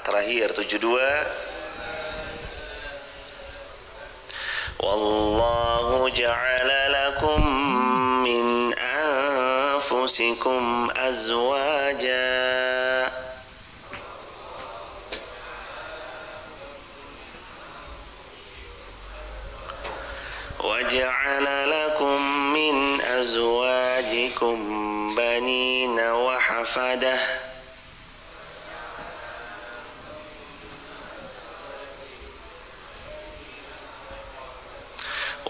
Terakhir 72. Wallahu ja'ala lakum min anfusikum azwaja wa ja'ala lakum min azwajikum banina wa hafadah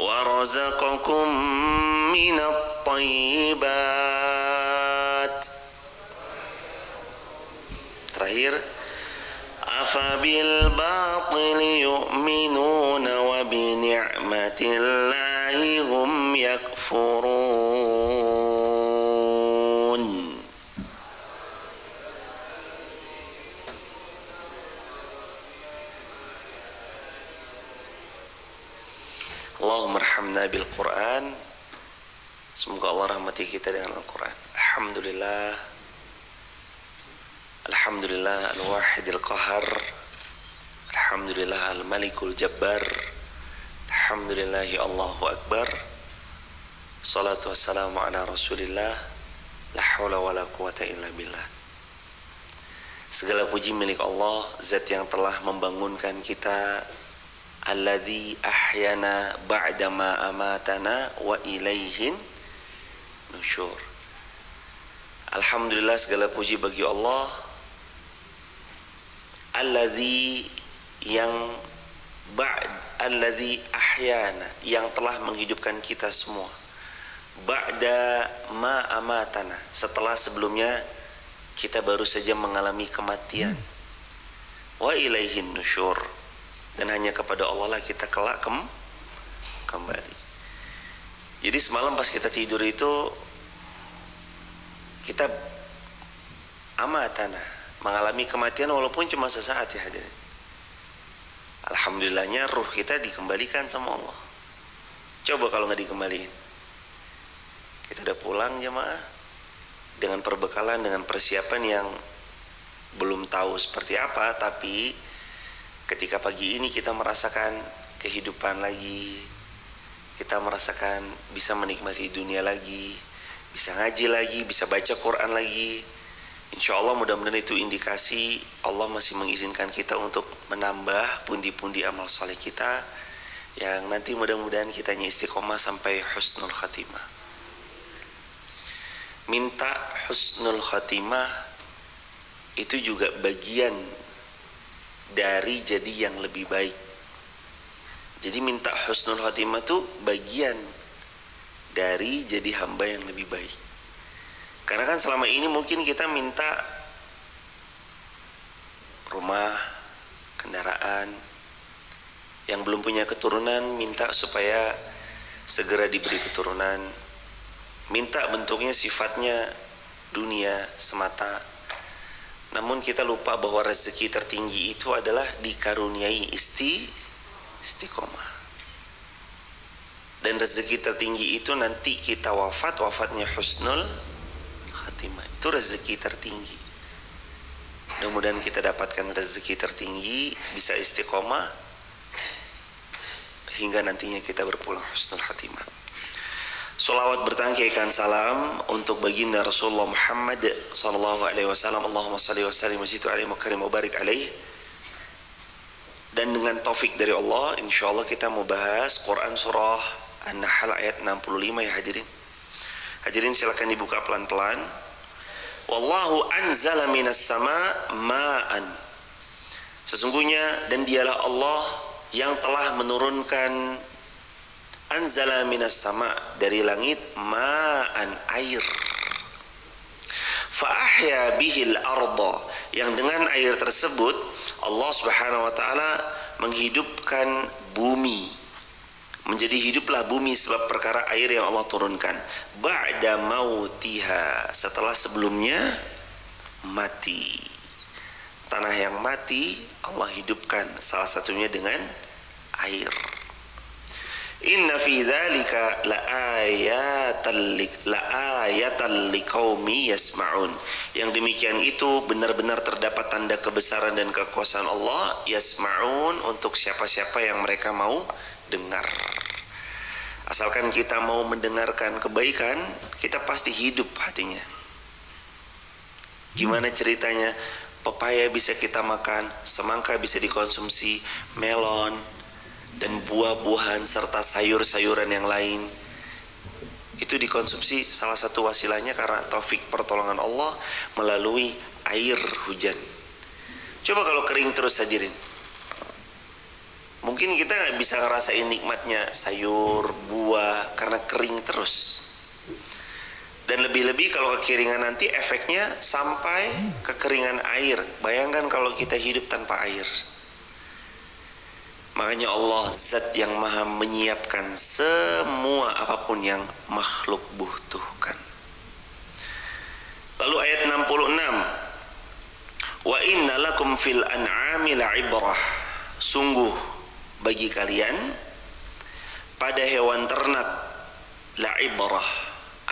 وَرَزَقَكُم مِّنَ الطَّيِّبَاتِ. Terakhir, أَفَبِالْبَاطِلِ يُؤْمِنُونَ وَبِنِعْمَةِ اللَّهِ هُمْ يَكْفُرُونَ. Allahumma arhamna bil Quran. Semoga Allah rahmati kita dengan Al-Quran. Alhamdulillah. Alhamdulillah al-wahidil qahar. Alhamdulillah al-malikul jabbar. Alhamdulillahi Allahu akbar. Salatu wassalamu ala rasulillah. La hawla wa la quwata illa billah. Segala puji milik Allah, zat yang telah membangunkan kita, alladzi ahyana ba'dama amatana wa ilaihin nusyur. Alhamdulillah, segala puji bagi Allah, alladzi ahyana, yang telah menghidupkan kita semua, ba'da ma amatana, setelah sebelumnya kita baru saja mengalami kematian, wa ilaihin nusyur, dan hanya kepada Allah lah kita kelak kembali. Jadi semalam pas kita tidur itu kita amatana, mengalami kematian walaupun cuma sesaat ya hadirin. Alhamdulillahnya ruh kita dikembalikan sama Allah. Coba kalau nggak dikembaliin, kita udah pulang jamaah dengan perbekalan, dengan persiapan yang belum tahu seperti apa, tapi ketika pagi ini kita merasakan kehidupan lagi, kita merasakan bisa menikmati dunia lagi, bisa ngaji lagi, bisa baca Quran lagi. Insya Allah mudah-mudahan itu indikasi Allah masih mengizinkan kita untuk menambah pundi-pundi amal soleh kita, yang nanti mudah-mudahan kitanya istiqomah sampai husnul khatimah. Minta husnul khatimah itu juga bagian dari jadi yang lebih baik. Jadi minta husnul khatimah itu bagian dari jadi hamba yang lebih baik. Karena kan selama ini mungkin kita minta rumah, kendaraan, yang belum punya keturunan minta supaya segera diberi keturunan, minta bentuknya sifatnya dunia semata. Namun kita lupa bahwa rezeki tertinggi itu adalah dikaruniai istiqomah. Dan rezeki tertinggi itu nanti kita wafatnya husnul khatimah. Itu rezeki tertinggi. Mudah-mudahan kita dapatkan rezeki tertinggi, bisa istiqomah hingga nantinya kita berpulang husnul khatimah. Salawat bertangkaikan salam untuk baginda Rasulullah Muhammad sallallahu alaihi wasallam. Allahumma shalli wa sallim wa zid alaihi wa karim wa barik alaihi. Dan dengan taufik dari Allah, insyaallah kita mau bahas Quran surah An-Nahl ayat 65 ya hadirin. Hadirin silakan dibuka pelan-pelan. Wallahu anzala minas sama ma'an. Sesungguhnya dan dialah Allah yang telah menurunkan, anzala minas sama, dari langit, ma'an, air, fa ahya bihil arda, yang dengan air tersebut Allah Subhanahu wa taala menghidupkan bumi, menjadi hiduplah bumi sebab perkara air yang Allah turunkan, ba'da mautiha, setelah sebelumnya mati. Tanah yang mati Allah hidupkan, salah satunya dengan air. Inna fi dzalika laayatan liqaumi yasma'un. Yang demikian itu benar-benar terdapat tanda kebesaran dan kekuasaan Allah, yasma'un, untuk siapa-siapa yang mereka mau dengar. Asalkan kita mau mendengarkan kebaikan, kita pasti hidup hatinya. Gimana ceritanya? Pepaya bisa kita makan, semangka bisa dikonsumsi, melon dan buah-buahan serta sayur-sayuran yang lain itu dikonsumsi, salah satu wasilahnya karena taufik pertolongan Allah melalui air hujan. Coba kalau kering terus hadirin, mungkin kita nggak bisa ngerasain nikmatnya sayur, buah karena kering terus. Dan lebih-lebih kalau kekeringan nanti efeknya sampai kekeringan air. Bayangkan kalau kita hidup tanpa air. Makanya Allah zat yang maha menyiapkan semua apapun yang makhluk butuhkan. Lalu ayat 66, wa inna lakum fil an'ami la'ibrah. Sungguh bagi kalian pada hewan ternak la'ibrah,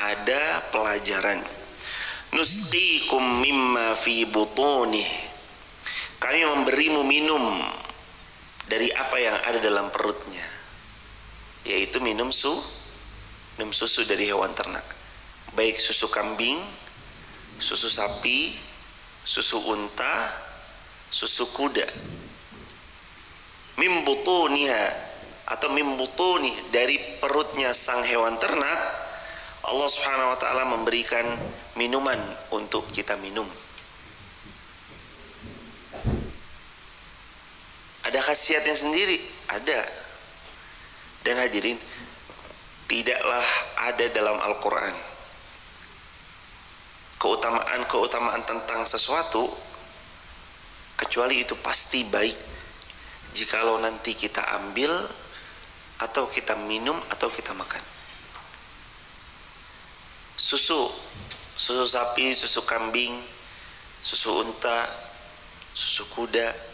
ada pelajaran. Nusqikum mimma fi butunih. Kami memberimu minum dari apa yang ada dalam perutnya, yaitu minum susu dari hewan ternak, baik susu kambing, susu sapi, susu unta, susu kuda. Mim butuniha atau mim butuni, dari perutnya sang hewan ternak, Allah Subhanahu wa taala memberikan minuman untuk kita minum. Ada khasiatnya sendiri, ada. Dan hadirin, tidaklah ada dalam Al-Quran keutamaan tentang sesuatu kecuali itu pasti baik jikalau nanti kita ambil atau kita minum atau kita makan. Susu sapi, susu kambing, susu unta, susu kuda,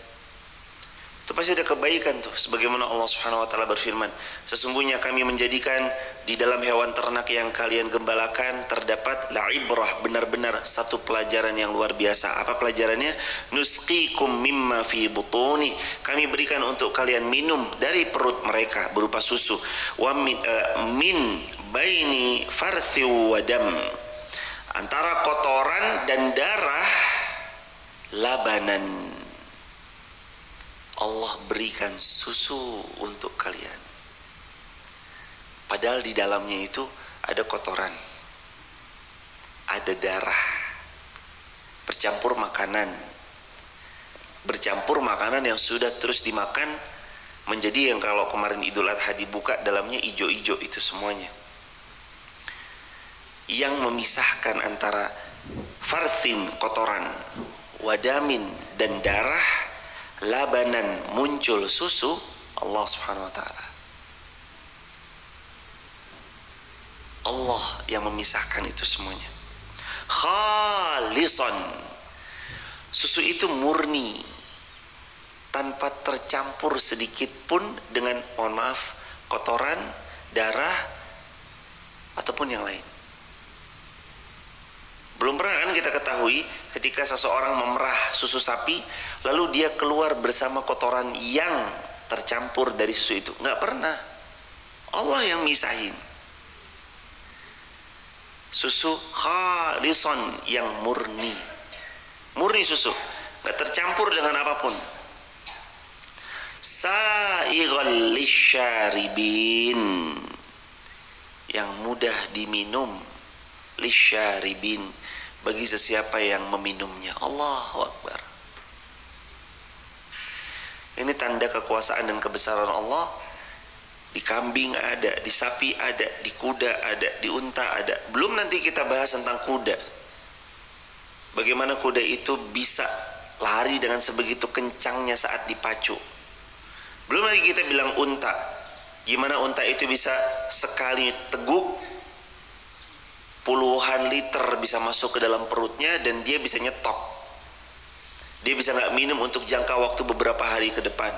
itu pasti ada kebaikan tuh. Sebagaimana Allah Subhanahu wa taala berfirman, sesungguhnya kami menjadikan di dalam hewan ternak yang kalian gembalakan terdapat la'ibrah, benar-benar satu pelajaran yang luar biasa. Apa pelajarannya? Nusqikum mimma fi butuni. Kami berikan untuk kalian minum dari perut mereka berupa susu. Wa min baini farthi wa dam. Antara kotoran dan darah, labanan. Allah berikan susu untuk kalian. Padahal di dalamnya itu ada kotoran, ada darah, bercampur makanan yang sudah terus dimakan menjadi yang kalau kemarin Idul Adha dibuka dalamnya ijo-ijo itu semuanya. Yang memisahkan antara farthin, kotoran, wadamin, dan darah, labanan, muncul susu, Allah Subhanahu wa taala. Allah yang memisahkan itu semuanya. Khalisan. Susu itu murni, tanpa tercampur sedikit pun dengan, mohon maaf, kotoran, darah ataupun yang lain. Belum pernah kan kita ketahui ketika seseorang memerah susu sapi lalu dia keluar bersama kotoran yang tercampur dari susu itu. Nggak pernah. Allah yang misahin. Susu khalisan, yang murni. Murni susu, nggak tercampur dengan apapun. Sa'ighal lisyaribin, yang mudah diminum, lisyaribin, bagi sesiapa yang meminumnya. Allahu Akbar. Ini tanda kekuasaan dan kebesaran Allah. Di kambing ada, di sapi ada, di kuda ada, di unta ada. Belum nanti kita bahas tentang kuda. Bagaimana kuda itu bisa lari dengan sebegitu kencangnya saat dipacu. Belum lagi kita bilang unta. Gimana unta itu bisa sekali teguk puluhan liter bisa masuk ke dalam perutnya dan dia bisa nyetop. Dia bisa nggak minum untuk jangka waktu beberapa hari ke depan.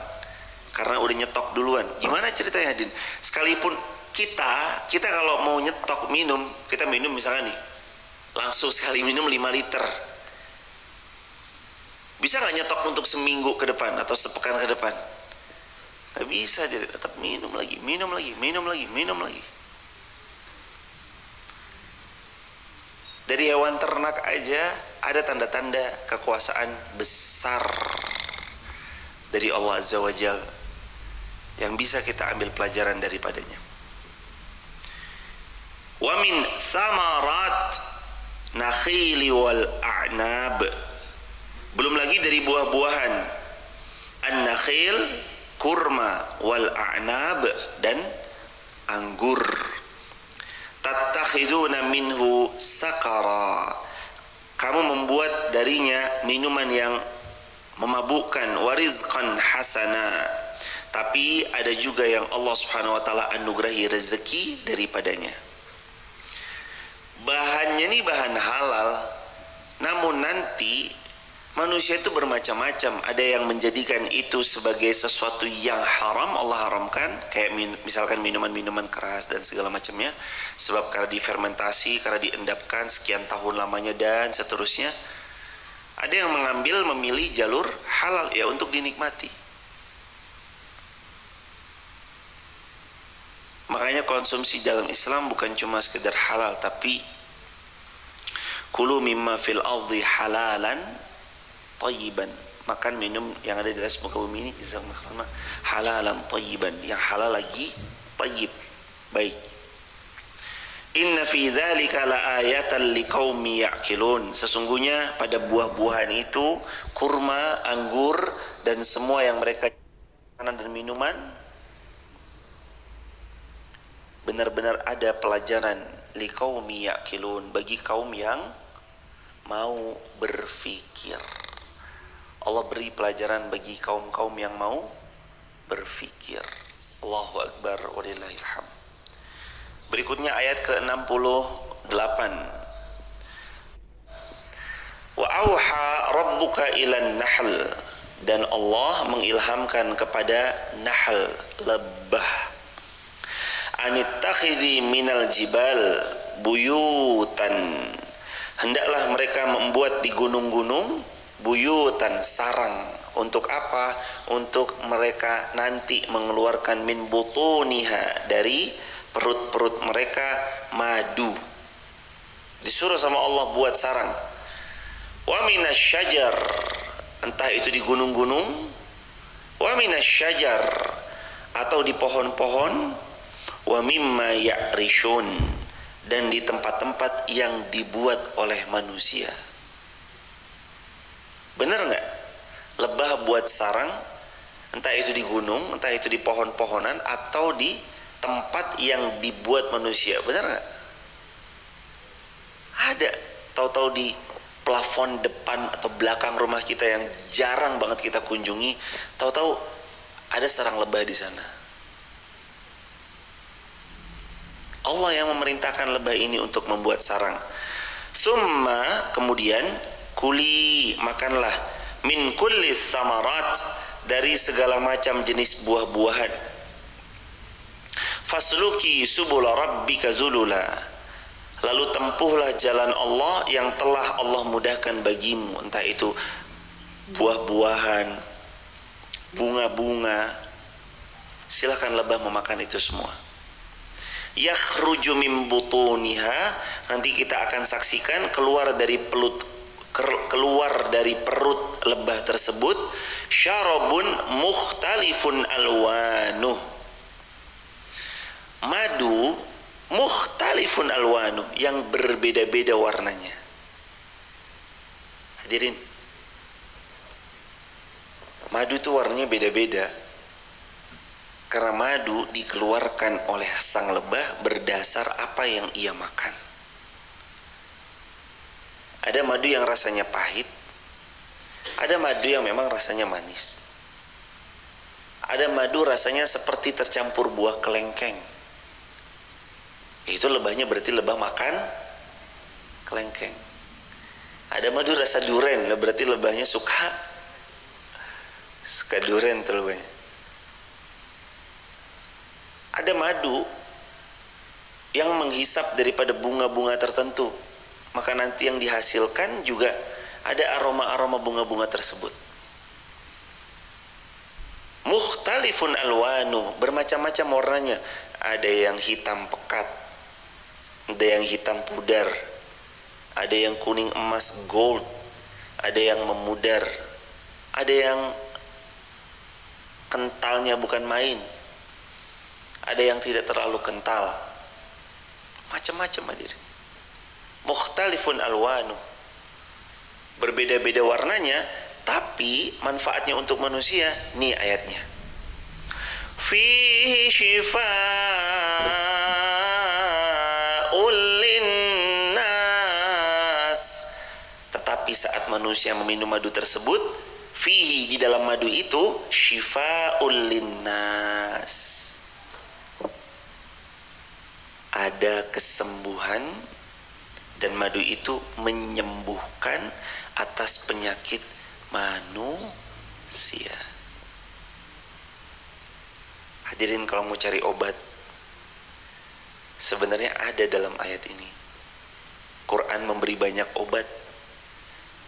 karena udah nyetok duluan. Gimana ceritanya Din? Sekalipun kita kalau mau nyetok minum, kita minum misalnya nih, langsung sekali minum 5 liter. Bisa nggak nyetok untuk seminggu ke depan atau sepekan ke depan? Nggak bisa, jadi tetap minum lagi. Dari hewan ternak aja ada tanda-tanda kekuasaan besar dari Allah Azza wa Jalla yang bisa kita ambil pelajaran daripadanya. Wa min thamarat nakhili wal a'nab. Belum lagi dari buah-buahan an-nakhil, kurma, wal a'nab, dan anggur. Tattakhiduna minhu sakara. Kamu membuat darinya minuman yang memabukkan, warizqan hasana. Tapi ada juga yang Allah Subhanahu wa taala anugerahi rezeki daripadanya. Bahannya ini bahan halal, namun nanti manusia itu bermacam-macam. Ada yang menjadikan itu sebagai sesuatu yang haram, Allah haramkan, kayak misalkan minuman-minuman keras dan segala macamnya, sebab karena difermentasi, karena diendapkan sekian tahun lamanya dan seterusnya. Ada yang memilih jalur halal ya untuk dinikmati. Makanya konsumsi dalam Islam bukan cuma sekedar halal, tapi kulu mimma fil ardi halalan thayyiban. Makan minum yang ada di atas muka bumi ini halalan thayyiban, yang halal lagi thayyib, baik. Inna fi dzalika laayatan liqaumi ya'qilun. Sesungguhnya pada buah-buahan itu, kurma, anggur, dan semua yang mereka makanan dan minuman, benar-benar ada pelajaran liqaumi ya'qilun, bagi kaum yang mau berfikir. Allah beri pelajaran bagi kaum-kaum yang mau berfikir. Allahu Akbar walillahil hamd. Berikutnya ayat ke-68. Wa auha rabbuka ilan nahl. Dan Allah mengilhamkan kepada nahl, lebah, anittakhidhi minal jibal buyutan. Hendaklah mereka membuat di gunung-gunung buyutan, sarang. Untuk apa? Untuk mereka nanti mengeluarkan min butuniha, dari perut-perut mereka, madu. Disuruh sama Allah buat sarang. Wa minasyajar, entah itu di gunung-gunung, wa minasyajar, atau di pohon-pohon, wa mimma ya'rishun, dan di tempat-tempat yang dibuat oleh manusia. Benar nggak? Lebah buat sarang, entah itu di gunung, entah itu di pohon-pohonan, atau di tempat yang dibuat manusia. Benar nggak? Ada. Tahu-tahu di plafon depan atau belakang rumah kita yang jarang banget kita kunjungi, tahu-tahu ada sarang lebah di sana. Allah yang memerintahkan lebah ini untuk membuat sarang. Summa, kemudian, kuli, makanlah, min kulli samarat, dari segala macam jenis buah-buahan. Fasluki subula rabbika zulula, lalu tempuhlah jalan Allah yang telah Allah mudahkan bagimu, entah itu buah-buahan, bunga-bunga. Silakan lebah memakan itu semua. Yakhruju min butuniha, nanti kita akan saksikan keluar dari perut lebah tersebut, syarabun mukhtalifun alwanuh, madu mukhtalifun alwanu, yang berbeda-beda warnanya. Hadirin, madu itu warnanya beda-beda karena madu dikeluarkan oleh sang lebah berdasar apa yang ia makan. Ada madu yang rasanya pahit, ada madu yang memang rasanya manis, ada madu rasanya seperti tercampur buah kelengkeng. Itu lebahnya berarti lebah makan kelengkeng. Ada madu rasa duren, berarti lebahnya suka duren tuh lebahnya. ada madu yang menghisap daripada bunga-bunga tertentu, maka nanti yang dihasilkan juga ada aroma-aroma bunga-bunga tersebut. Mukhtalifun alwanu, bermacam-macam warnanya. Ada yang hitam pekat, ada yang hitam pudar, ada yang kuning emas gold, ada yang memudar, ada yang kentalnya bukan main, ada yang tidak terlalu kental. Macam-macam hadirin. Mukhtalifun alwanu, berbeda-beda warnanya, tapi manfaatnya untuk manusia. Nih ayatnya, fihi syifa'ul linnas. Tetapi saat manusia meminum madu tersebut, fihi, di dalam madu itu, syifa'ul linnas, ada kesembuhan, dan madu itu menyembuhkan atas penyakit manusia. Hadirin, kalau mau cari obat, sebenarnya ada dalam ayat ini. Quran memberi banyak obat,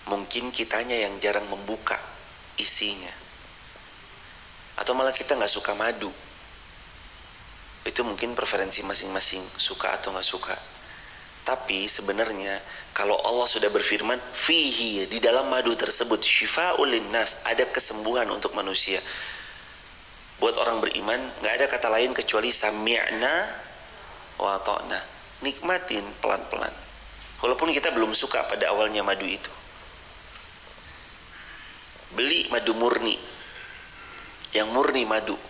mungkin kitanya yang jarang membuka isinya, atau malah kita nggak suka madu. Itu mungkin preferensi masing-masing, suka atau nggak suka. Tapi sebenarnya kalau Allah sudah berfirman fihi, di dalam madu tersebut, syifa'ul linnas, ada kesembuhan untuk manusia. Buat orang beriman nggak ada kata lain kecuali sami'na wa ta'na, nikmatin pelan-pelan. Walaupun kita belum suka pada awalnya madu itu. Beli madu murni, yang murni madu,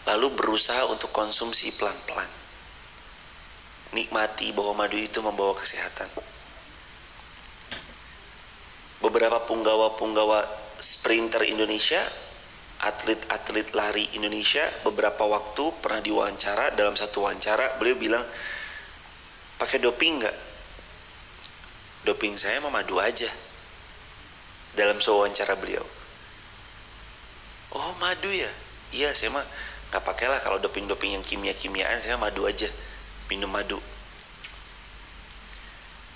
lalu berusaha untuk konsumsi pelan-pelan. Nikmati bahwa madu itu membawa kesehatan. Beberapa punggawa-punggawa sprinter Indonesia, atlet-atlet lari Indonesia, beberapa waktu pernah diwawancara. Dalam satu wawancara beliau bilang, pakai doping nggak? Doping saya mah madu aja. Dalam sebuah wawancara beliau, oh madu ya? Iya, saya mah nggak pakailah kalau doping-doping yang kimia-kimiaan, saya madu aja, minum madu.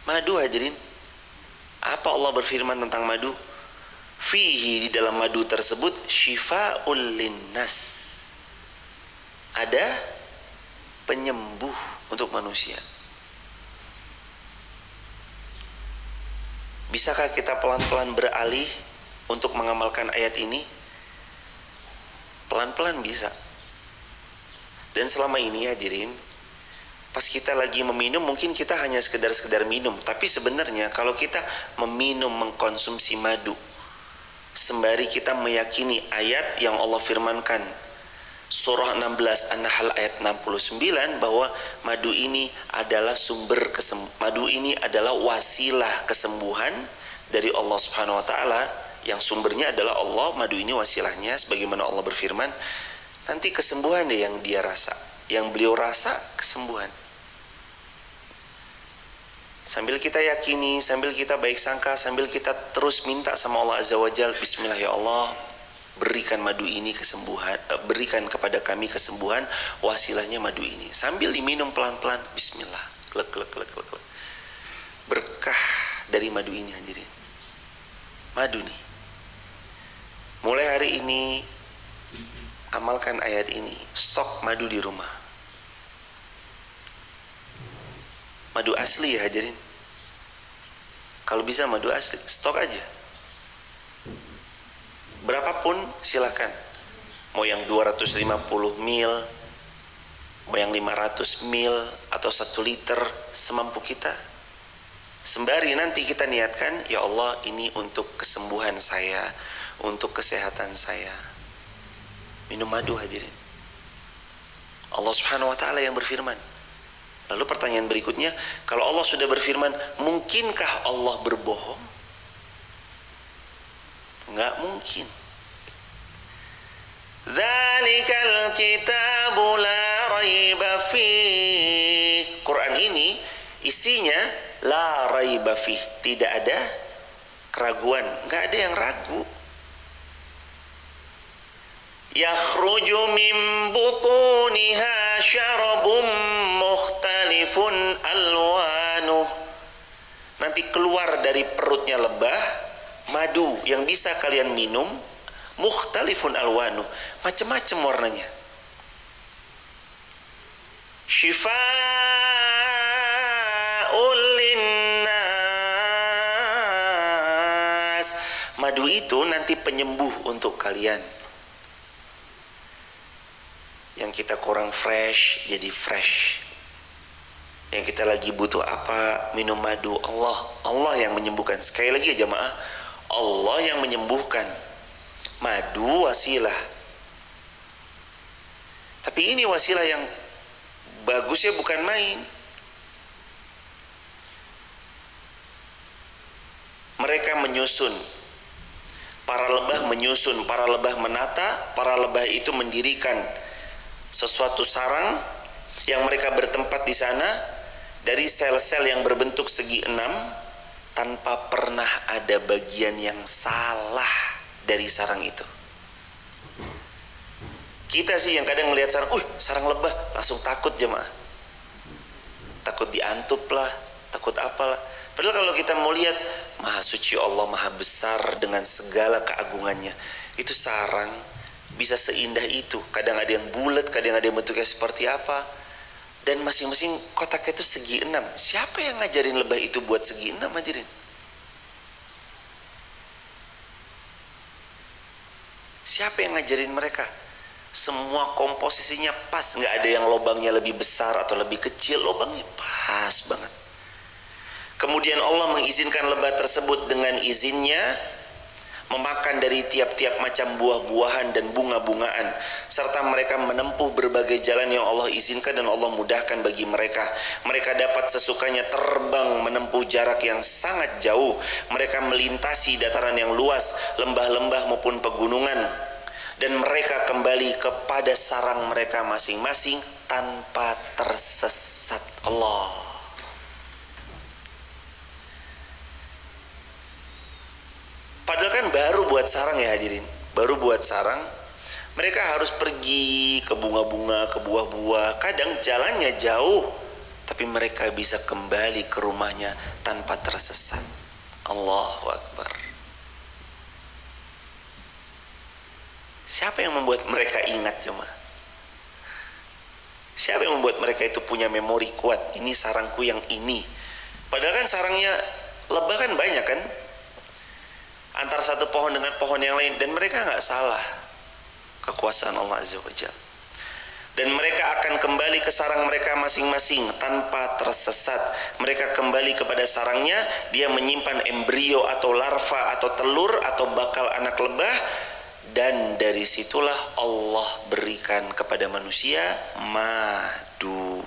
Madu hadirin, apa Allah berfirman tentang madu? Fihi, di dalam madu tersebut, syifa'ul linnas, ada penyembuh untuk manusia. Bisakah kita pelan-pelan beralih untuk mengamalkan ayat ini? Pelan-pelan bisa. Dan selama ini hadirin, pas kita lagi meminum, mungkin kita hanya sekedar minum. Tapi sebenarnya kalau kita meminum, mengkonsumsi madu, sembari kita meyakini ayat yang Allah firmankan, surah 16 An-Nahl ayat 69, bahwa madu ini adalah madu ini adalah wasilah kesembuhan dari Allah Subhanahu wa taala, yang sumbernya adalah Allah, madu ini wasilahnya, sebagaimana Allah berfirman, nanti kesembuhan deh yang dia rasa, yang beliau rasa kesembuhan. Sambil kita yakini, sambil kita baik sangka, sambil kita terus minta sama Allah Azza wa Jalla, bismillah ya Allah, berikan madu ini kesembuhan, berikan kepada kami kesembuhan, wasilahnya madu ini. Sambil diminum pelan-pelan, bismillah, klek klek klek klek. Berkah dari madu ini hadirin. Madu nih. Mulai hari ini amalkan ayat ini, stok madu di rumah. Madu asli ya hadirin. Kalau bisa madu asli, stok aja. Berapapun silakan. Mau yang 250 mil, mau yang 500 mil, atau 1 liter, semampu kita. Sembari nanti kita niatkan, ya Allah, ini untuk kesembuhan saya, untuk kesehatan saya. Minum madu hadirin. Allah Subhanahu wa taala yang berfirman. Lalu pertanyaan berikutnya, kalau Allah sudah berfirman, mungkinkah Allah berbohong? Enggak mungkin. Dzalikal kitabu la raiba fih. Quran ini isinya la raiba fih, tidak ada keraguan, enggak ada yang ragu. yakhruju min butuniha syarabun mukhtalifun alwanuh. Nanti keluar dari perutnya lebah madu yang bisa kalian minum, mukhtalifun alwanuh, macam-macam warnanya. Syifa'ul linnas. Madu itu nanti penyembuh untuk kalian. Yang kita kurang fresh jadi fresh. Yang kita lagi butuh apa, minum madu. Allah yang menyembuhkan. Sekali lagi ya jamaah, Allah yang menyembuhkan. Madu wasilah. Tapi ini wasilah yang bagusnya bukan main. Mereka menyusun, para lebah menyusun, para lebah menata, para lebah itu mendirikan sesuatu sarang yang mereka bertempat di sana dari sel-sel yang berbentuk segi 6 tanpa pernah ada bagian yang salah dari sarang itu. Kita sih yang kadang melihat sarang, sarang lebah, langsung takut jemaah. Takut diantup lah, takut apalah. Padahal kalau kita mau lihat, Maha Suci Allah, Maha Besar dengan segala keagungannya. Itu sarang bisa seindah itu. Kadang ada yang bulat, kadang ada yang bentuknya seperti apa. Dan masing-masing kotaknya itu segi 6. Siapa yang ngajarin lebah itu buat segi 6 hadirin? Siapa yang ngajarin mereka? Semua komposisinya pas, nggak ada yang lubangnya lebih besar atau lebih kecil, lubangnya pas banget. Kemudian Allah mengizinkan lebah tersebut dengan izinnya memakan dari tiap-tiap macam buah-buahan dan bunga-bungaan, serta mereka menempuh berbagai jalan yang Allah izinkan dan Allah mudahkan bagi mereka. Mereka dapat sesukanya terbang menempuh jarak yang sangat jauh. Mereka melintasi dataran yang luas, lembah-lembah maupun pegunungan, dan mereka kembali kepada sarang mereka masing-masing tanpa tersesat. Allah. Padahal kan baru buat sarang ya hadirin, baru buat sarang. Mereka harus pergi ke bunga-bunga, ke buah-buah. Kadang jalannya jauh, tapi mereka bisa kembali ke rumahnya tanpa tersesat. Allahu Akbar. Siapa yang membuat mereka ingat cuma? Siapa yang membuat mereka itu punya memori kuat? Ini sarangku yang ini. Padahal kan sarangnya lebah kan banyak kan? Antara satu pohon dengan pohon yang lain, dan mereka nggak salah. Kekuasaan Allah Azza wa Jalla. Dan mereka akan kembali ke sarang mereka masing-masing tanpa tersesat. Mereka kembali kepada sarangnya, dia menyimpan embrio atau larva atau telur atau bakal anak lebah, dan dari situlah Allah berikan kepada manusia madu.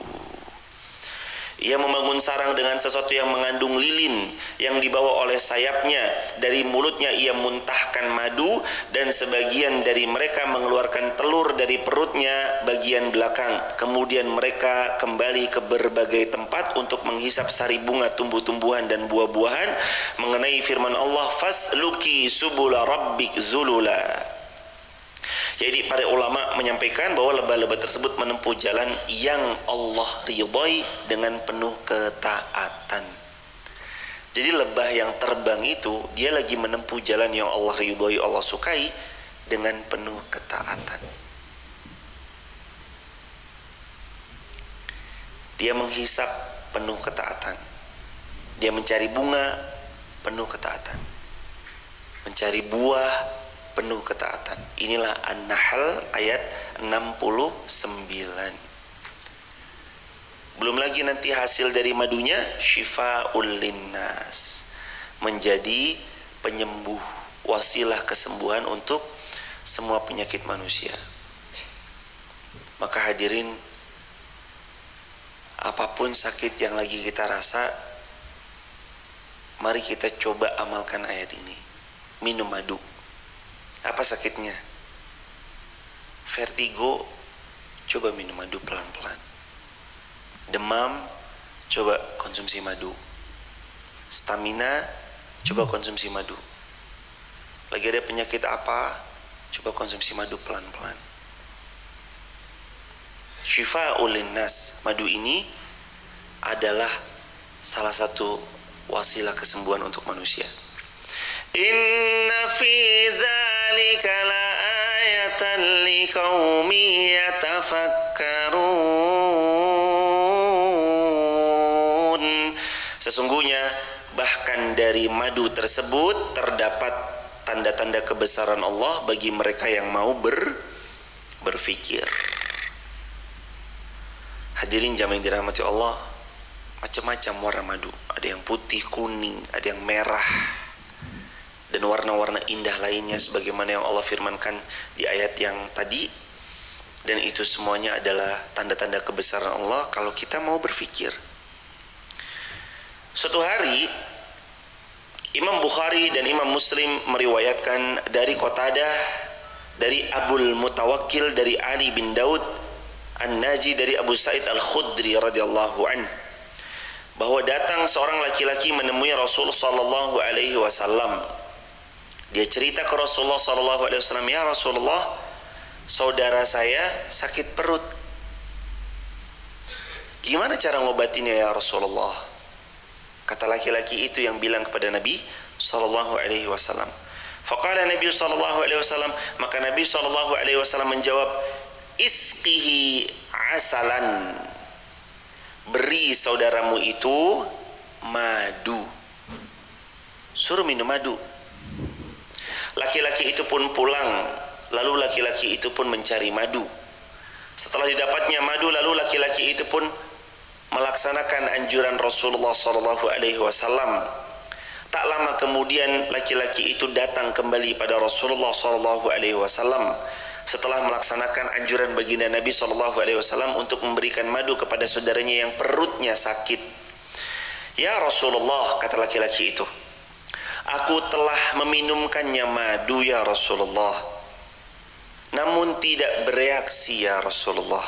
Ia membangun sarang dengan sesuatu yang mengandung lilin yang dibawa oleh sayapnya. Dari mulutnya ia muntahkan madu, dan sebagian dari mereka mengeluarkan telur dari perutnya bagian belakang. Kemudian mereka kembali ke berbagai tempat untuk menghisap sari bunga, tumbuh-tumbuhan dan buah-buahan. Mengenai firman Allah, fasluki subula rabbik zulula. Jadi para ulama menyampaikan bahwa lebah-lebah tersebut menempuh jalan yang Allah ridhoi dengan penuh ketaatan. Jadi lebah yang terbang itu dia lagi menempuh jalan yang Allah ridhoi, Allah sukai dengan penuh ketaatan. Dia menghisap penuh ketaatan. Dia mencari bunga penuh ketaatan. Mencari buah penuh ketaatan. Inilah An-Nahl ayat 69. Belum lagi nanti hasil dari madunya syifa'ul linnas, menjadi penyembuh, wasilah kesembuhan untuk semua penyakit manusia. Maka hadirin, apapun sakit yang lagi kita rasa, mari kita coba amalkan ayat ini. Minum madu. Apa sakitnya? Vertigo, coba minum madu pelan-pelan. Demam, coba konsumsi madu. Stamina, coba konsumsi madu. Lagi ada penyakit apa, Coba konsumsi madu pelan-pelan. Syifa'ul linnas, madu ini adalah salah satu wasilah kesembuhan untuk manusia. Inna fi dzalika laayatan liqaumin yatafakkarun. Sesungguhnya bahkan dari madu tersebut terdapat tanda-tanda kebesaran Allah bagi mereka yang mau berpikir. Hadirin jamaah yang dirahmati Allah, macam-macam warna madu. Ada yang putih, kuning, ada yang merah, dan warna-warna indah lainnya sebagaimana yang Allah firmankan di ayat yang tadi. Dan itu semuanya adalah tanda-tanda kebesaran Allah kalau kita mau berpikir. Suatu hari Imam Bukhari dan Imam Muslim meriwayatkan dari Qatadah, dari Abul Mutawakkil, dari Ali bin Daud An-Naji, dari Abu Sa'id Al-Khudri radhiyallahu anhu, bahwa datang seorang laki-laki menemui Rasul sallallahu alaihi wasallam. Dia cerita ke Rasulullah sallallahu alaihi wasallam, "Ya Rasulullah, saudara saya sakit perut. Gimana cara ngobatinnya ya Rasulullah?" Kata laki-laki itu yang bilang kepada Nabi sallallahu alaihi wasallam. Faqala Nabi sallallahu alaihi wasallam, maka Nabi sallallahu alaihi wasallam menjawab, "Isqihi asalan." Beri saudaramu itu madu. Suruh minum madu. Laki-laki itu pun pulang, lalu laki-laki itu pun mencari madu. Setelah didapatnya madu, lalu laki-laki itu pun melaksanakan anjuran Rasulullah sallallahu alaihi wasallam. Tak lama kemudian laki-laki itu datang kembali pada Rasulullah sallallahu alaihi wasallam setelah melaksanakan anjuran baginda Nabi sallallahu alaihi wasallam untuk memberikan madu kepada saudaranya yang perutnya sakit. "Ya Rasulullah," kata laki-laki itu, "aku telah meminumkannya madu ya Rasulullah, namun tidak bereaksi ya Rasulullah.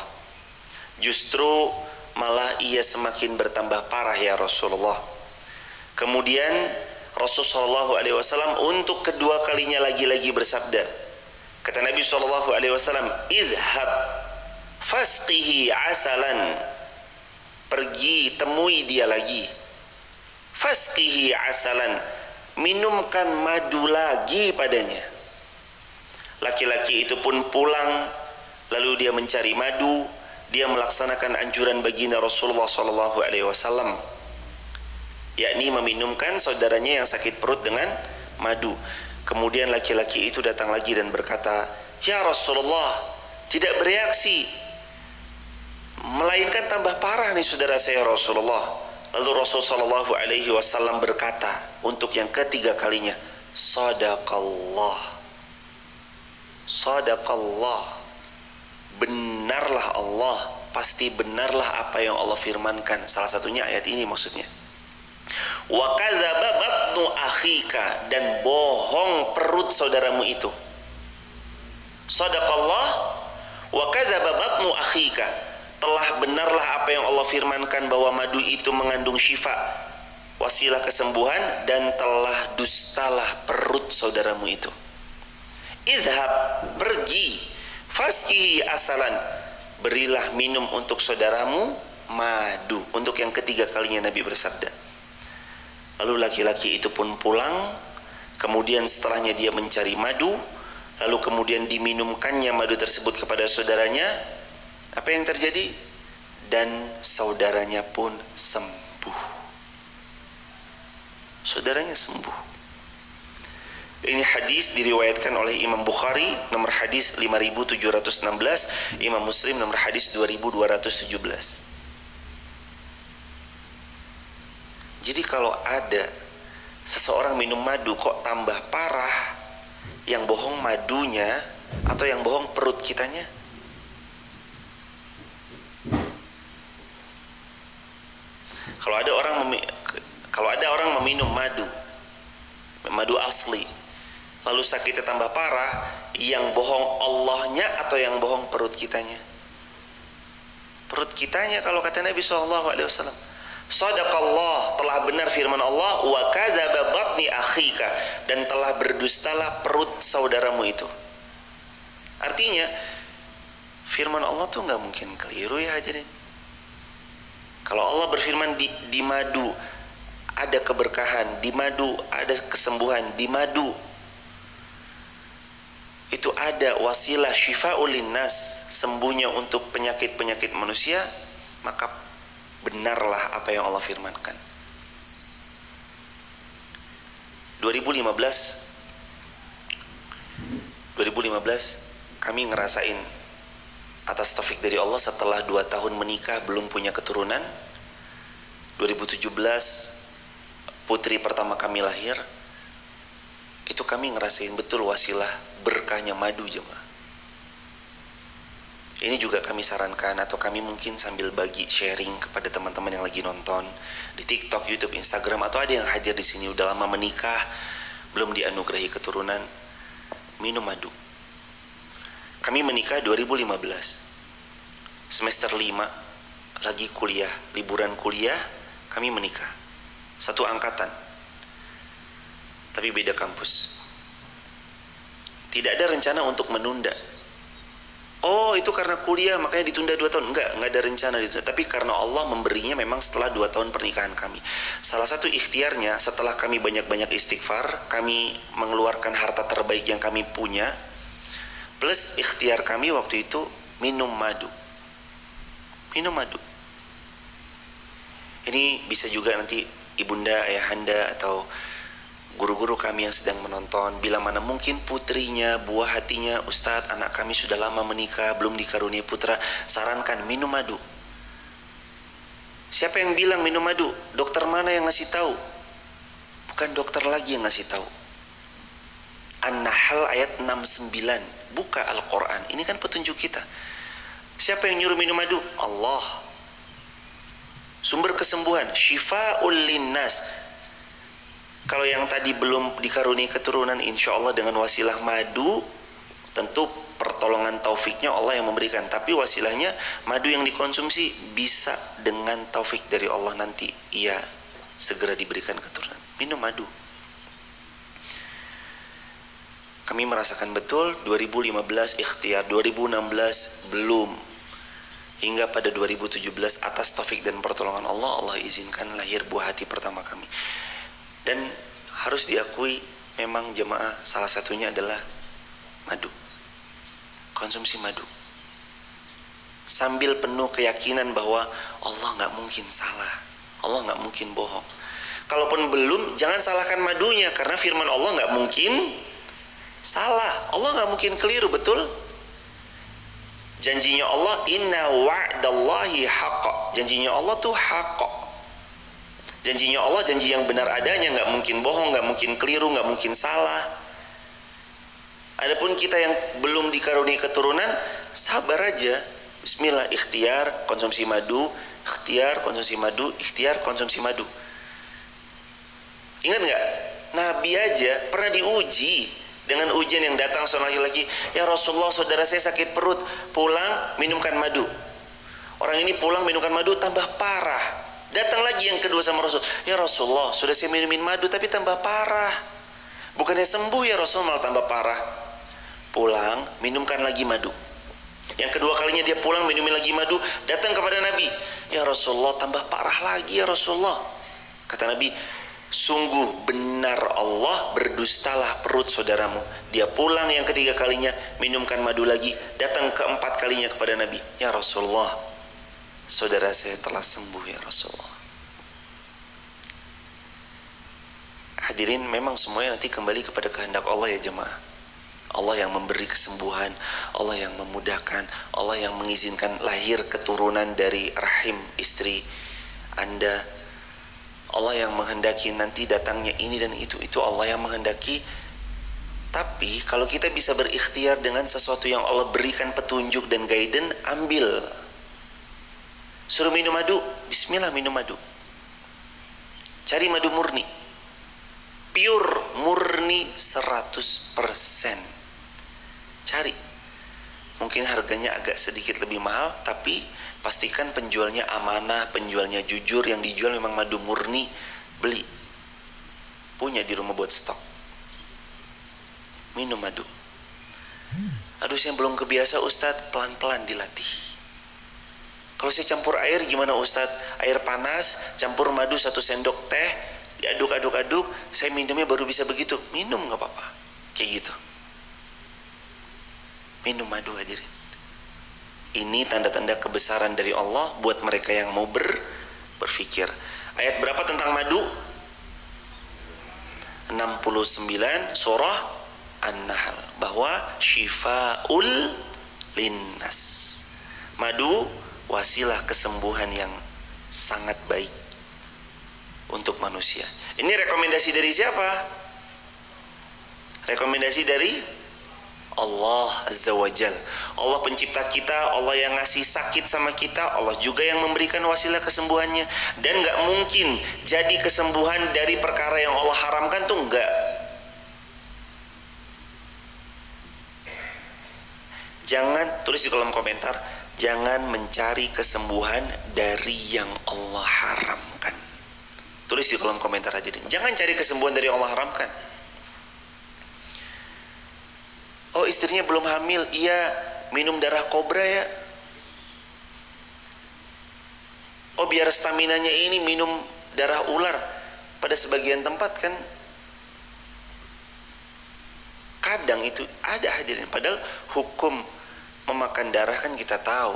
Justru malah ia semakin bertambah parah ya Rasulullah." Kemudian Rasulullah sallallahu alaihi wasallam untuk kedua kalinya lagi-lagi bersabda. Kata Nabi sallallahu alaihi wasallam, "Idhhab fasqihi asalan." Pergi temui dia lagi. Fasqihi asalan, minumkan madu lagi padanya. Laki-laki itu pun pulang, lalu dia mencari madu. Dia melaksanakan anjuran baginda Rasulullah sallallahu alaihi wasallam, yakni meminumkan saudaranya yang sakit perut dengan madu. Kemudian laki-laki itu datang lagi dan berkata, "Ya Rasulullah, tidak bereaksi, melainkan tambah parah nih saudara saya Rasulullah." Lalu Rasul sallallahu alaihi wasallam berkata untuk yang ketiga kalinya, "Sadaqallah, sadaqallah." Benarlah Allah, pasti benarlah apa yang Allah firmankan. Salah satunya ayat ini maksudnya. Wa kadzaba batnu akhika, dan bohong perut saudaramu itu. Sadaqallah wa kadzaba batnu akhika, telah benarlah apa yang Allah firmankan bahwa madu itu mengandung syifa, wasilah kesembuhan, dan telah dustalah perut saudaramu itu. Idhab, pergi, fasqihi asalan, berilah minum untuk saudaramu madu. Untuk yang ketiga kalinya Nabi bersabda. Lalu laki-laki itu pun pulang. Kemudian setelahnya dia mencari madu, lalu kemudian diminumkannya madu tersebut kepada saudaranya. Apa yang terjadi? Dan saudaranya pun sembuh. Saudaranya sembuh. Ini hadis diriwayatkan oleh Imam Bukhari nomor hadis 5716, Imam Muslim nomor hadis 2217. Jadi kalau ada seseorang minum madu kok tambah parah, yang bohong madunya atau yang bohong perut kitanya? Kalau ada orang meminum madu asli, lalu sakitnya tambah parah, yang bohong Allahnya atau yang bohong perut kitanya? Perut kitanya, kalau kata Nabi SAW. Sadaqallah, telah benar firman Allah, wa kadzaba batni akhika, dan telah berdustalah perut saudaramu itu. Artinya firman Allah tuh nggak mungkin keliru ya hadirin. Kalau Allah berfirman di madu ada keberkahan, di madu ada kesembuhan, di madu itu ada wasilah syifa'ul linnas, sembuhnya untuk penyakit-penyakit manusia, maka benarlah apa yang Allah firmankan. 2015 kami ngerasain atas taufik dari Allah setelah 2 tahun menikah belum punya keturunan. 2017 putri pertama kami lahir, itu kami ngerasain betul wasilah berkahnya madu jemaah. Ini juga kami sarankan, atau kami mungkin sambil bagi sharing kepada teman-teman yang lagi nonton di TikTok, YouTube, Instagram, atau ada yang hadir di sini udah lama menikah belum dianugerahi keturunan, minum madu. Kami menikah 2015, semester 5, lagi kuliah, liburan kuliah, kami menikah. Satu angkatan, tapi beda kampus. Tidak ada rencana untuk menunda. Oh, itu karena kuliah makanya ditunda 2 tahun. Enggak ada rencana ditunda. Tapi karena Allah memberinya memang setelah 2 tahun pernikahan kami. Salah satu ikhtiarnya setelah kami banyak-banyak istighfar, kami mengeluarkan harta terbaik yang kami punya, plus ikhtiar kami waktu itu minum madu. Minum madu. Ini bisa juga nanti ibunda, ayahanda, atau guru-guru kami yang sedang menonton, bila mana mungkin putrinya, buah hatinya, Ustadz, anak kami sudah lama menikah, belum dikaruniai putra, sarankan minum madu. Siapa yang bilang minum madu? Dokter mana yang ngasih tahu? Bukan dokter lagi yang ngasih tahu. An-Nahl ayat 69. Buka Al-Quran. Ini kan petunjuk kita. Siapa yang nyuruh minum madu? Allah. Sumber kesembuhan, syifa'ul linnas. Kalau yang tadi belum dikaruniai keturunan, insya Allah dengan wasilah madu, tentu pertolongan taufiknya Allah yang memberikan. Tapi wasilahnya madu yang dikonsumsi bisa dengan taufik dari Allah, nanti ia segera diberikan keturunan. Minum madu. Kami merasakan betul 2015 ikhtiar, 2016 belum. Hingga pada 2017 atas taufik dan pertolongan Allah, Allah izinkan lahir buah hati pertama kami. Dan harus diakui memang jemaah salah satunya adalah madu. Konsumsi madu. Sambil penuh keyakinan bahwa Allah nggak mungkin salah, Allah nggak mungkin bohong. Kalaupun belum, jangan salahkan madunya, karena firman Allah nggak mungkin salah, Allah nggak mungkin keliru, betul? Janjinya Allah, inna wa'dallahi haqq. Janjinya Allah tuh haqq. Janjinya Allah janji yang benar adanya, nggak mungkin bohong, nggak mungkin keliru, nggak mungkin salah. Adapun kita yang belum dikaruniai keturunan, sabar aja. Bismillah, ikhtiar konsumsi madu, ikhtiar konsumsi madu, ikhtiar konsumsi madu. Ingat nggak? Nabi aja pernah diuji dengan ujian yang datang seorang laki-laki, ya Rasulullah, saudara saya sakit perut, pulang minumkan madu. Orang ini pulang minumkan madu, tambah parah. Datang lagi yang kedua sama Rasul, ya Rasulullah, sudah saya minumin madu tapi tambah parah. Bukannya sembuh ya Rasul, malah tambah parah. Pulang minumkan lagi madu. Yang kedua kalinya dia pulang minumin lagi madu, datang kepada Nabi, ya Rasulullah, tambah parah lagi ya Rasulullah. Kata Nabi, sungguh benar Allah, berdustalah perut saudaramu. Dia pulang yang ketiga kalinya, minumkan madu lagi, datang keempat kalinya kepada Nabi, ya Rasulullah, saudara saya telah sembuh ya Rasulullah. Hadirin, memang semuanya nanti kembali kepada kehendak Allah ya jemaah. Allah yang memberi kesembuhan, Allah yang memudahkan, Allah yang mengizinkan lahir keturunan dari rahim istri Anda. Allah yang menghendaki nanti datangnya ini dan itu Allah yang menghendaki. Tapi kalau kita bisa berikhtiar dengan sesuatu yang Allah berikan petunjuk dan guidance, ambil. Suruh minum madu, bismillah minum madu. Cari madu murni, pure, murni 100%. Cari. Mungkin harganya agak sedikit lebih mahal, tapi pastikan penjualnya amanah, penjualnya jujur, yang dijual memang madu murni. Beli, punya di rumah buat stok. Minum madu. Aduh saya belum kebiasa Ustadz, pelan-pelan dilatih. Kalau saya campur air gimana Ustadz? Air panas, campur madu 1 sendok teh, diaduk-aduk-aduk, saya minumnya baru bisa begitu. Minum gak apa-apa, kayak gitu. Minum madu hadirin. Ini tanda-tanda kebesaran dari Allah buat mereka yang mau berpikir. Ayat berapa tentang madu? 69 surah An-Nahl, bahwa syifaul linnas. Madu wasilah kesembuhan yang sangat baik untuk manusia. Ini rekomendasi dari siapa? Rekomendasi dari Allah Azza wa Jal. Allah pencipta kita, Allah yang ngasih sakit sama kita, Allah juga yang memberikan wasilah kesembuhannya. Dan gak mungkin jadi kesembuhan dari perkara yang Allah haramkan tuh enggak. Jangan, tulis di kolom komentar, jangan mencari kesembuhan dari yang Allah haramkan. Tulis di kolom komentar hadirin. Jangan cari kesembuhan dari yang Allah haramkan. Oh istrinya belum hamil, iya minum darah kobra ya. Oh biar staminanya ini minum darah ular. Pada sebagian tempat kan kadang itu ada hadirin. Padahal hukum memakan darah kan kita tahu.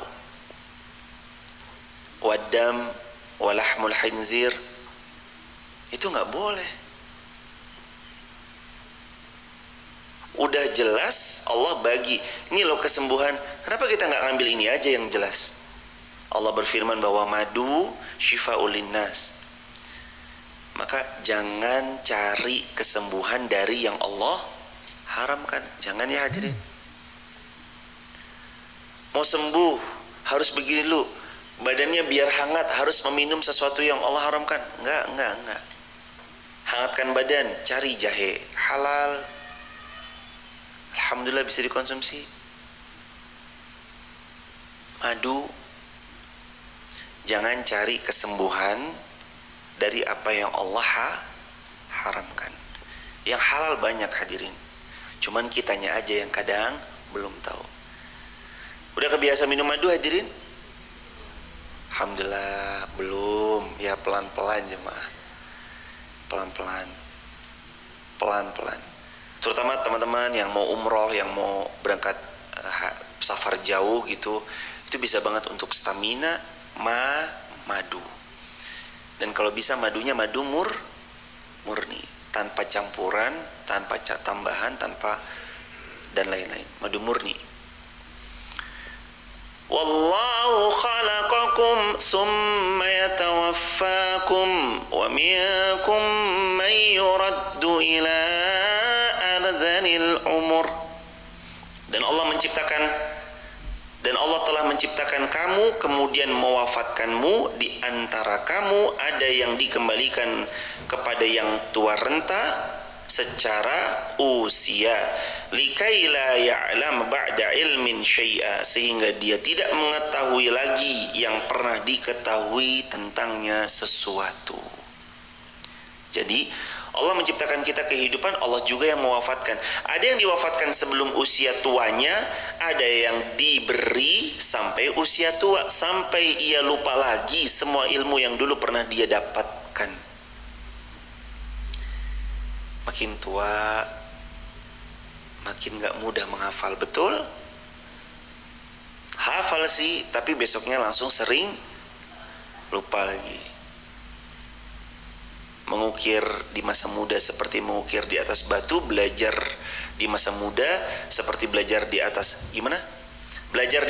Wadam walahmul khinzir itu nggak boleh. Udah jelas Allah bagi. Ini loh kesembuhan. Kenapa kita nggak ngambil ini aja yang jelas? Allah berfirman bahwa madu syifaul linnas. Maka jangan cari kesembuhan dari yang Allah haramkan. Jangan ya hadirin. Mau sembuh harus begini dulu. Badannya biar hangat harus meminum sesuatu yang Allah haramkan. Enggak. Hangatkan badan, cari jahe halal. Alhamdulillah bisa dikonsumsi. Madu. Jangan cari kesembuhan dari apa yang Allah haramkan. Yang halal banyak hadirin. Cuman kitanya aja yang kadang belum tahu. Udah kebiasa minum madu hadirin? Alhamdulillah belum. Ya pelan-pelan jemaah. Pelan-pelan. Terutama teman-teman yang mau umroh, yang mau berangkat safar jauh gitu, itu bisa banget untuk stamina madu. Dan kalau bisa madunya madu murni, tanpa campuran, tanpa tambahan, tanpa dan lain-lain. Madu murni. Wallahu khalaqakum summa yatawaffakum wa minkum man yuraddu ila ardhanil umur. Dan Allah telah menciptakan kamu kemudian mewafatkanmu. Di antara kamu ada yang dikembalikan kepada yang tua renta secara usia, likai la ya'lam ba'da ilmin syai'a, sehingga dia tidak mengetahui lagi yang pernah diketahui tentangnya sesuatu. Jadi Allah menciptakan kita kehidupan, Allah juga yang mewafatkan. Ada yang diwafatkan sebelum usia tuanya, ada yang diberi sampai usia tua, sampai ia lupa lagi semua ilmu yang dulu pernah dia dapatkan. Makin tua, makin gak mudah menghafal. Betul? Hafal sih, tapi besoknya langsung sering lupa lagi. Mengukir di masa muda seperti mengukir di atas batu, belajar di masa muda seperti belajar di atas gimana? Belajar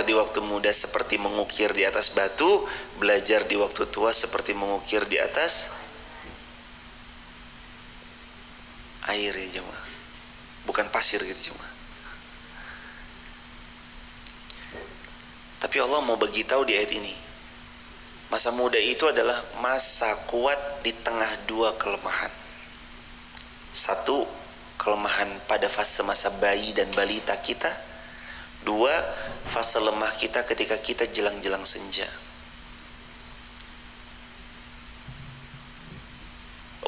di waktu muda seperti mengukir di atas batu, belajar di waktu tua seperti mengukir di atas air ya jemaah. Bukan pasir gitu jemaah. Tapi Allah mau bagi tahu di ayat ini, masa muda itu adalah masa kuat di tengah dua kelemahan. Satu, kelemahan pada fase masa bayi dan balita kita. Dua, fase lemah kita ketika kita jelang-jelang senja.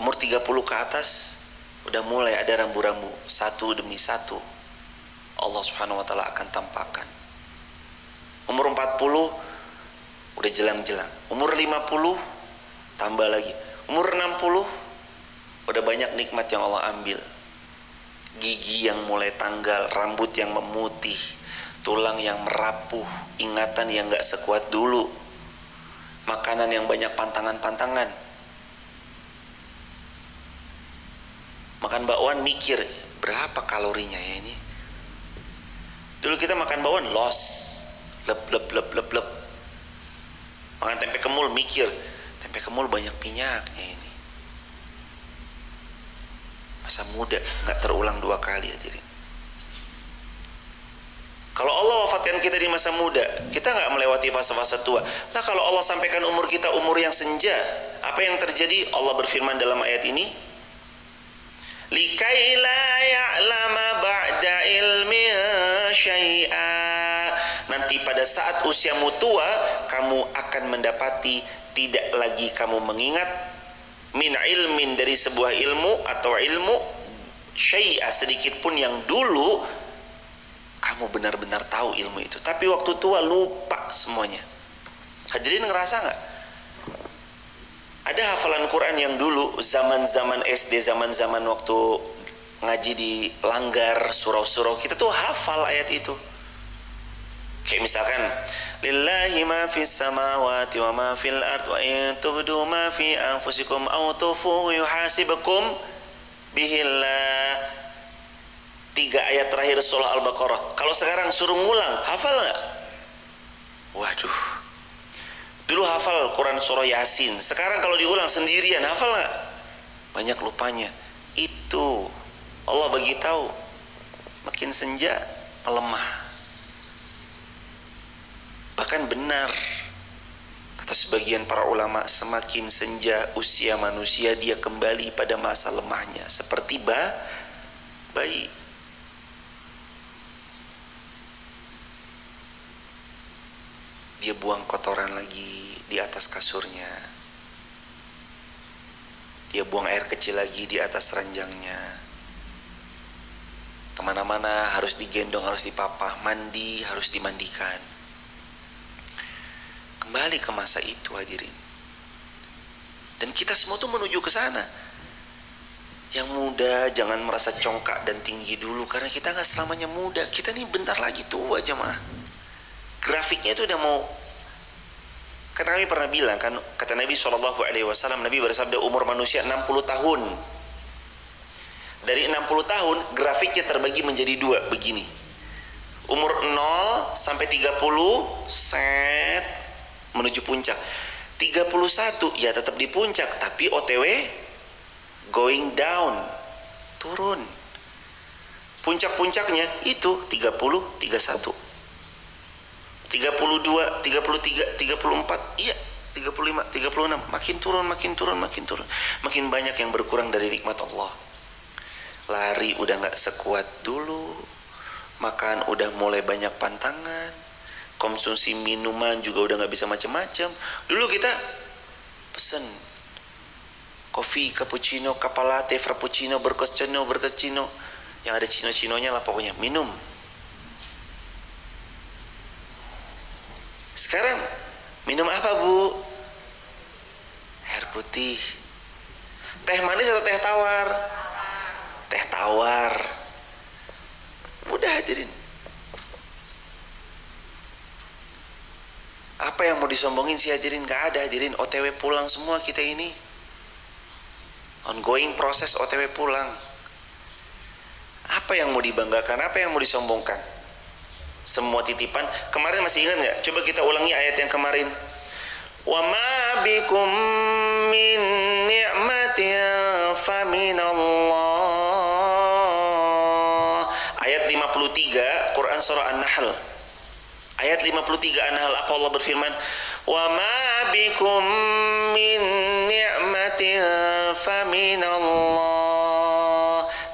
Umur 30 ke atas udah mulai ada rambu-rambu, satu demi satu Allah Subhanahu wa taala akan tampakkan. Umur 40 udah jelang-jelang, umur 50 tambah lagi, umur 60 udah banyak nikmat yang Allah ambil. Gigi yang mulai tanggal, rambut yang memutih, tulang yang merapuh, ingatan yang gak sekuat dulu, makanan yang banyak pantangan-pantangan. Makan bakwan mikir berapa kalorinya ya ini. Dulu kita makan bakwan los, lep lep lep lep lep. Makan tempe kemul mikir tempe kemul banyak minyaknya ini. Masa muda nggak terulang dua kali hadirin. Kalau Allah wafatkan kita di masa muda, kita nggak melewati fase-fase tua. Lah kalau Allah sampaikan umur kita umur yang senja, apa yang terjadi? Allah berfirman dalam ayat ini, likai la ya'lama ba'da ilmi syai'a. Nanti pada saat usiamu tua, kamu akan mendapati tidak lagi kamu mengingat min ilmin dari sebuah ilmu atau ilmu syai'a sedikit pun yang dulu kamu benar-benar tahu ilmu itu, tapi waktu tua lupa semuanya. Hadirin ngerasa nggak? Ada hafalan Quran yang dulu zaman-zaman SD, zaman-zaman waktu ngaji di langgar, surau-surau, kita tuh hafal ayat itu. Kayak misalkan lillahi ma fis samawati wa ma fil ard wa in tubdu ma fi anfusikum aw tufuhu yuhasibukum bihillah. 3 ayat terakhir surah Al-Baqarah. Kalau sekarang suruh ngulang, hafal nggak? Waduh. Dulu hafal Quran surah Yasin. Sekarang kalau diulang sendirian, hafal nggak? Banyak lupanya. Itu Allah bagi tahu. Makin senja melemah. Bahkan benar kata sebagian para ulama, semakin senja usia manusia dia kembali pada masa lemahnya, seperti bayi. Dia buang kotoran lagi di atas kasurnya, dia buang air kecil lagi di atas ranjangnya, kemana-mana harus digendong, harus dipapah, mandi harus dimandikan. Kembali ke masa itu hadirin. Dan kita semua tuh menuju ke sana. Yang muda jangan merasa congkak dan tinggi dulu, karena kita gak selamanya muda. Kita nih bentar lagi tua jemaah. Grafiknya itu udah mau. Karena kami pernah bilang kan, kata Nabi SAW, Nabi bersabda umur manusia 60 tahun. Dari 60 tahun grafiknya terbagi menjadi 2 begini. Umur 0 sampai 30 set menuju puncak. 31 ya tetap di puncak, tapi OTW going down, turun. Puncak-puncaknya itu 30, 31, 32, 33, 34, iya 35, 36, makin turun, makin turun, makin turun. Makin banyak yang berkurang dari nikmat Allah. Lari udah gak sekuat dulu, makan udah mulai banyak pantangan, konsumsi minuman juga udah nggak bisa macam-macam. Dulu kita pesen kopi, cappuccino, kapal latte, frappuccino, berkescino, yang ada cino-cinonya lah pokoknya, minum. Sekarang minum apa bu? Air putih. Teh manis atau teh tawar? Teh tawar. Udah hadirin. Apa yang mau disombongin sih hadirin? Gak ada hadirin. OTW pulang semua kita ini. Ongoing proses OTW pulang. Apa yang mau dibanggakan? Apa yang mau disombongkan? Semua titipan. Kemarin masih ingat gak? Coba kita ulangi ayat yang kemarin. Wa ma bikum min ni'matin faminallah. Ayat 53 Quran surah An-Nahl. Ayat 53 An-Nahl, apa Allah berfirman? Wa ma bikum min ni'matin faminallah.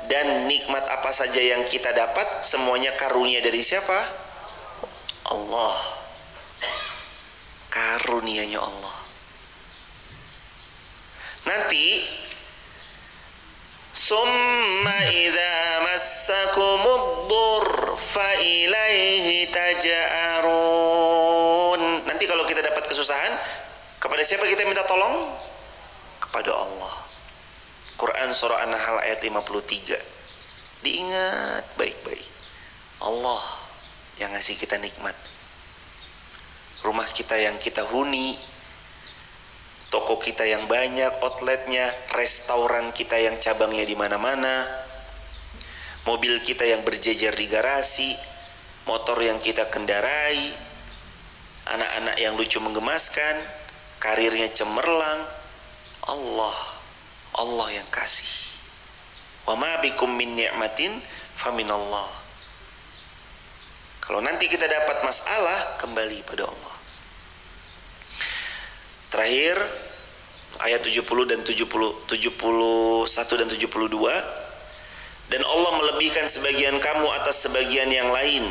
Dan nikmat apa saja yang kita dapat, semuanya karunia dari siapa? Allah. Karunianya Allah. Nanti Summa idza massakumud dur fa ilaihi taja'arun. Nanti kalau kita dapat kesusahan, kepada siapa kita minta tolong? Kepada Allah. Quran surah An-Nahl ayat 53. Diingat baik-baik. Allah yang ngasih kita nikmat. Rumah kita yang kita huni, toko kita yang banyak outletnya, restoran kita yang cabangnya di mana-mana, mobil kita yang berjejer di garasi, motor yang kita kendarai, anak-anak yang lucu menggemaskan, karirnya cemerlang. Allah yang kasih. Wa ma bikum min ni'matin faminallah. Kalau nanti kita dapat masalah, kembali pada Allah. Terakhir ayat 70 dan 71 dan 72. Dan Allah melebihkan sebagian kamu atas sebagian yang lain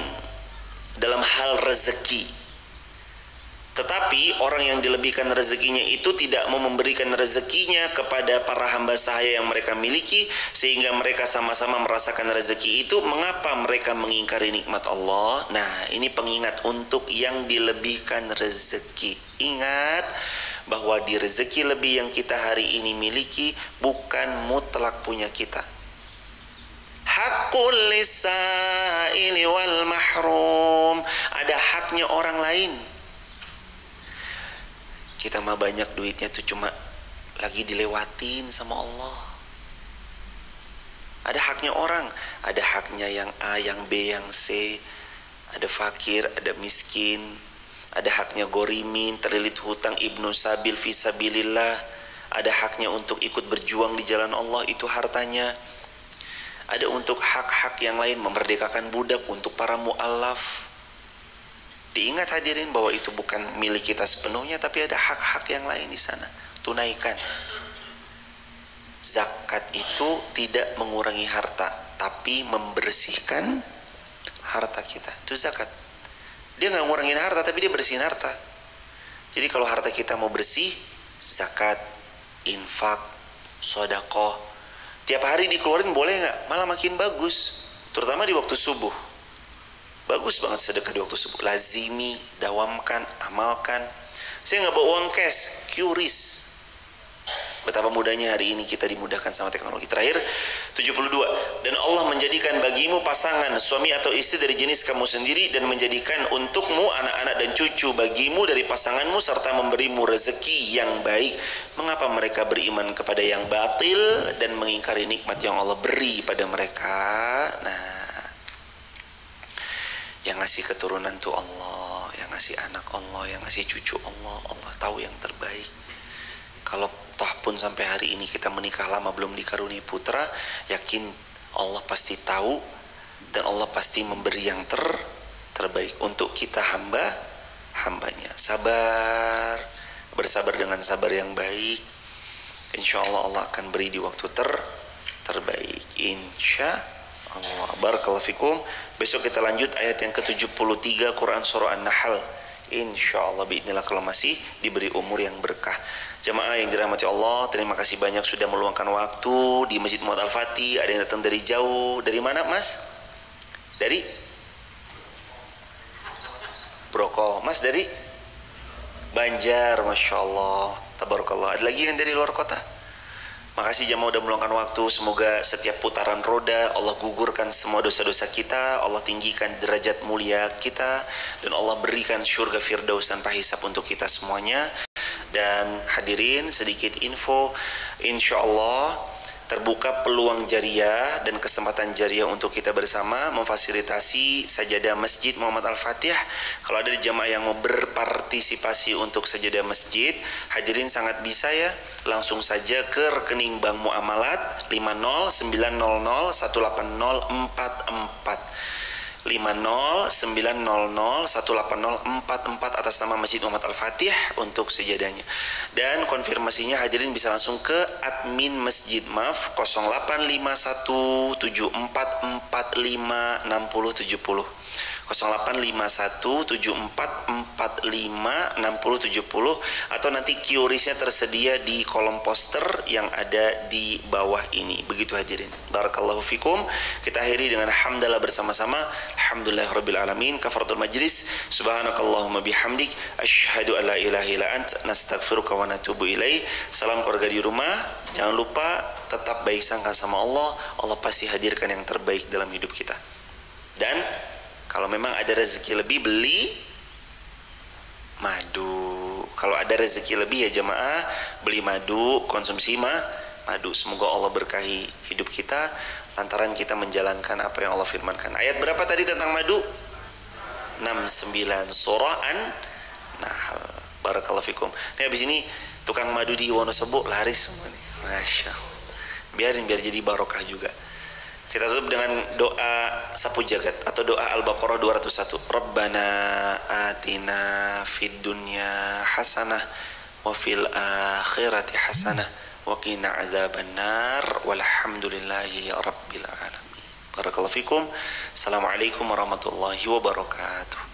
dalam hal rezeki. Tetapi orang yang dilebihkan rezekinya itu tidak mau memberikan rezekinya kepada para hamba sahaya yang mereka miliki, sehingga mereka sama-sama merasakan rezeki itu. Mengapa mereka mengingkari nikmat Allah? Nah, ini pengingat untuk yang dilebihkan rezeki. Ingat bahwa di rezeki lebih yang kita hari ini miliki bukan mutlak punya kita. Hakul lisaili wal mahrum. Ada haknya orang lain. Kita mah banyak duitnya tuh cuma lagi dilewatin sama Allah. Ada haknya orang, ada haknya yang A, yang B, yang C. Ada fakir, ada miskin. Ada haknya gorimin, terlilit hutang, ibnu sabil, fisabilillah. Ada haknya untuk ikut berjuang di jalan Allah, itu hartanya. Ada untuk hak-hak yang lain, memerdekakan budak, untuk para mu'allaf. Diingat hadirin bahwa itu bukan milik kita sepenuhnya, tapi ada hak-hak yang lain di sana. Tunaikan. Zakat itu tidak mengurangi harta, tapi membersihkan harta kita. Itu zakat. Dia nggak ngurangin harta, tapi dia bersihin harta. Jadi kalau harta kita mau bersih, zakat, infak, sedekah, tiap hari dikeluarin boleh nggak? Malah makin bagus. Terutama di waktu subuh. Bagus banget sedekah di waktu subuh. Lazimi, dawamkan, amalkan. Saya nggak bawa uang cash, QRIS. Betapa mudahnya hari ini kita dimudahkan sama teknologi. Terakhir 72. Dan Allah menjadikan bagimu pasangan suami atau istri dari jenis kamu sendiri, dan menjadikan untukmu anak-anak dan cucu bagimu dari pasanganmu, serta memberimu rezeki yang baik. Mengapa mereka beriman kepada yang batil dan mengingkari nikmat yang Allah beri pada mereka? Nah, yang ngasih keturunan tuh Allah, yang ngasih anak Allah, yang ngasih cucu Allah. Allah tahu yang terbaik. Kalau toh pun sampai hari ini kita menikah lama belum dikaruniai putra, yakin Allah pasti tahu, dan Allah pasti memberi yang terbaik untuk kita hambanya. Sabar, bersabar dengan sabar yang baik. Insya Allah Allah akan beri di waktu terbaik. Insya Allah. Barakallahu fikum. Besok kita lanjut ayat yang ke-73 Quran surah An-Nahl. Insyaallah biidznillah, kalau masih diberi umur yang berkah. Jamaah yang dirahmati Allah, terima kasih banyak sudah meluangkan waktu di Masjid Muhammad Al-Fatih. Ada yang datang dari jauh. Dari mana, Mas? Dari Brokol. Mas dari Banjar, Masya Allah, tabarakallah. Ada lagi yang dari luar kota? Makasih jamaah udah meluangkan waktu. Semoga setiap putaran roda Allah gugurkan semua dosa-dosa kita, Allah tinggikan derajat mulia kita, dan Allah berikan surga firdaus tanpa hisab untuk kita semuanya. Dan hadirin, sedikit info, insya Allah terbuka peluang jariah dan kesempatan jariah untuk kita bersama memfasilitasi sajadah Masjid Muhammad Al-Fatih. Kalau ada jamaah yang mau berpartisipasi untuk sajadah masjid, hadirin sangat bisa ya, langsung saja ke rekening Bank Muamalat 50900180044 50900180044 atas nama Masjid Muhammad Al-Fatih untuk sejadahnya. Dan konfirmasinya hadirin bisa langsung ke admin masjid, maaf, 085174456070. 085174456070, atau nanti QRIS-nya tersedia di kolom poster yang ada di bawah ini. Begitu hadirin. Barakallahu fikum. Kita akhiri dengan hamdalah bersama-sama. Alhamdulillahirabbil alamin. Kafaratul majlis. Subhanakallahumma bihamdik asyhadu an la ilaha illa ant nastaghfiruka wa natubu ilaih. Salam keluarga di rumah. Jangan lupa tetap baik sangka sama Allah. Allah pasti hadirkan yang terbaik dalam hidup kita. Dan kalau memang ada rezeki lebih, beli madu. Kalau ada rezeki lebih ya jemaah, beli madu, konsumsi madu. Semoga Allah berkahi hidup kita lantaran kita menjalankan apa yang Allah firmankan. Ayat berapa tadi tentang madu? 69 surah An-Nahl. Barakallahu fikum. Nih habis ini tukang madu di Wonosobo laris semua nih. Masya Allah. Biarin, biar jadi barokah juga. Kita tutup dengan doa sapu jagat atau doa Al-Baqarah 201. Rabbana atina fid dunya hasanah wa fil akhirati hasanah wa qina adzabannar walhamdulillahi rabbil alamin. Barakallahu fikum. Assalamualaikum warahmatullahi wabarakatuh.